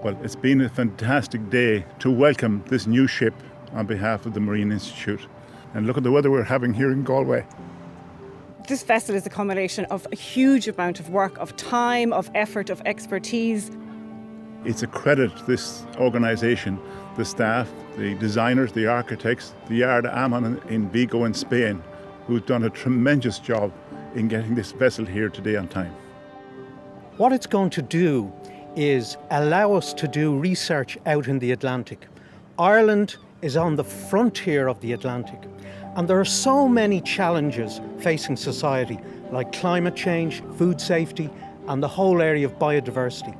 Well, it's been a fantastic day to welcome this new ship on behalf of the Marine Institute. And look at the weather we're having here in Galway. This vessel is a combination of a huge amount of work, of time, of effort, of expertise. It's a credit to this organisation, the staff, the designers, the architects, the Yard Ammon in Vigo in Spain, who've done a tremendous job in getting this vessel here today on time. What it's going to do is allow us to do research out in the Atlantic. Ireland is on the frontier of the Atlantic, and there are so many challenges facing society, like climate change, food safety, and the whole area of biodiversity.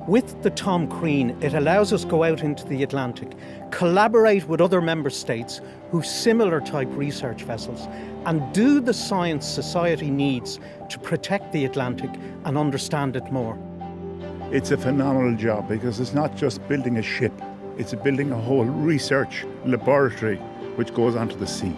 With the Tom Crean, it allows us to go out into the Atlantic, collaborate with other member states who've similar type research vessels, and do the science society needs to protect the Atlantic and understand it more. It's a phenomenal job because it's not just building a ship, it's building a whole research laboratory which goes onto the sea.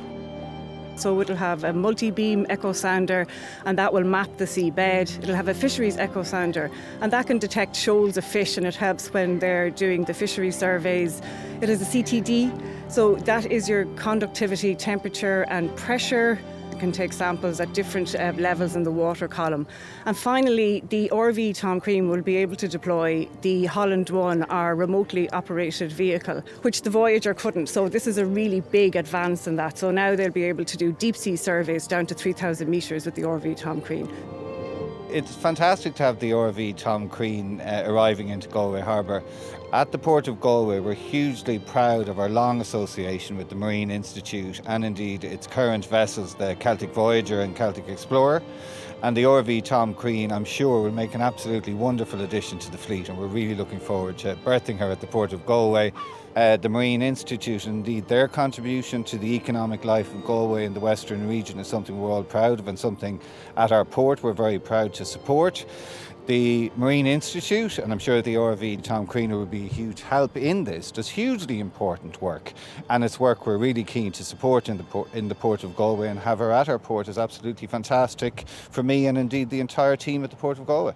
So it'll have a multi-beam echo sounder, and that will map the seabed. It'll have a fisheries echo sounder, and that can detect shoals of fish, and it helps when they're doing the fisheries surveys. It has a CTD, so that is your conductivity, temperature and pressure. It can take samples at different levels in the water column. And finally, the RV Tom Crean will be able to deploy the Holland 1, our remotely operated vehicle, which the Voyager couldn't. So this is a really big advance in that. So now they'll be able to do deep sea surveys down to 3,000 metres with the RV Tom Crean. It's fantastic to have the RV Tom Crean arriving into Galway Harbour. At the Port of Galway, we're hugely proud of our long association with the Marine Institute and indeed its current vessels, the Celtic Voyager and Celtic Explorer. And the RV Tom Crean, I'm sure, will make an absolutely wonderful addition to the fleet, and we're really looking forward to berthing her at the Port of Galway. The Marine Institute, indeed, their contribution to the economic life of Galway and the Western region is something we're all proud of and something at our port we're very proud to support. The Marine Institute, and I'm sure the RV Tom Crean will be a huge help in this, does hugely important work, and it's work we're really keen to support in the Port of Galway, and have her at our port is absolutely fantastic for me and indeed the entire team at the Port of Galway.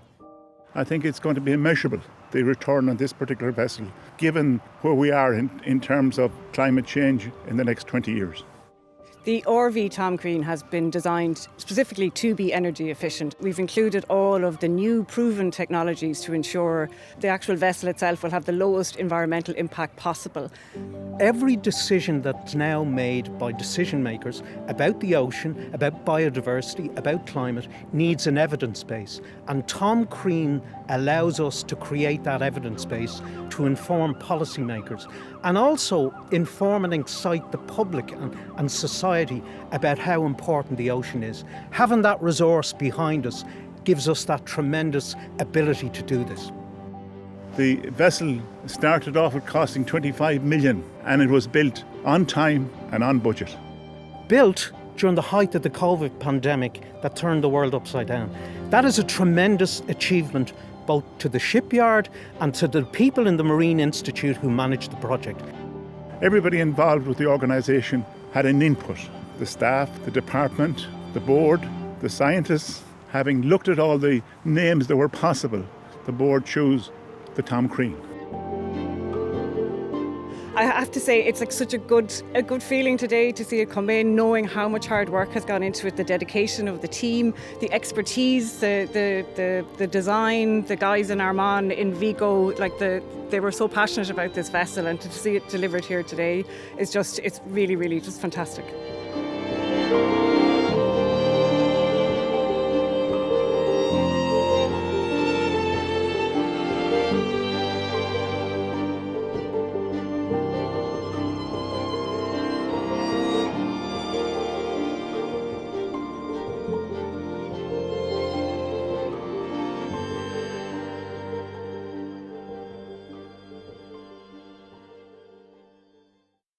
I think it's going to be immeasurable, the return on this particular vessel, given where we are in terms of climate change in the next 20 years. The RV Tom Crean has been designed specifically to be energy efficient. We've included all of the new proven technologies to ensure the actual vessel itself will have the lowest environmental impact possible. Every decision that's now made by decision makers about the ocean, about biodiversity, about climate, needs an evidence base. And Tom Crean allows us to create that evidence base to inform policymakers and also inform and excite the public and society about how important the ocean is. Having that resource behind us gives us that tremendous ability to do this. The vessel started off at costing 25 million and it was built on time and on budget. Built during the height of the COVID pandemic that turned the world upside down. That is a tremendous achievement both to the shipyard and to the people in the Marine Institute who managed the project. Everybody involved with the organisation had an input. The staff, the department, the board, the scientists. Having looked at all the names that were possible, the board chose the Tom Crean. I have to say, it's like such a good feeling today to see it come in, knowing how much hard work has gone into it, the dedication of the team, the expertise, the design, the guys in Armagh, in Vigo, they were so passionate about this vessel, and to see it delivered here today is it's really, really just fantastic.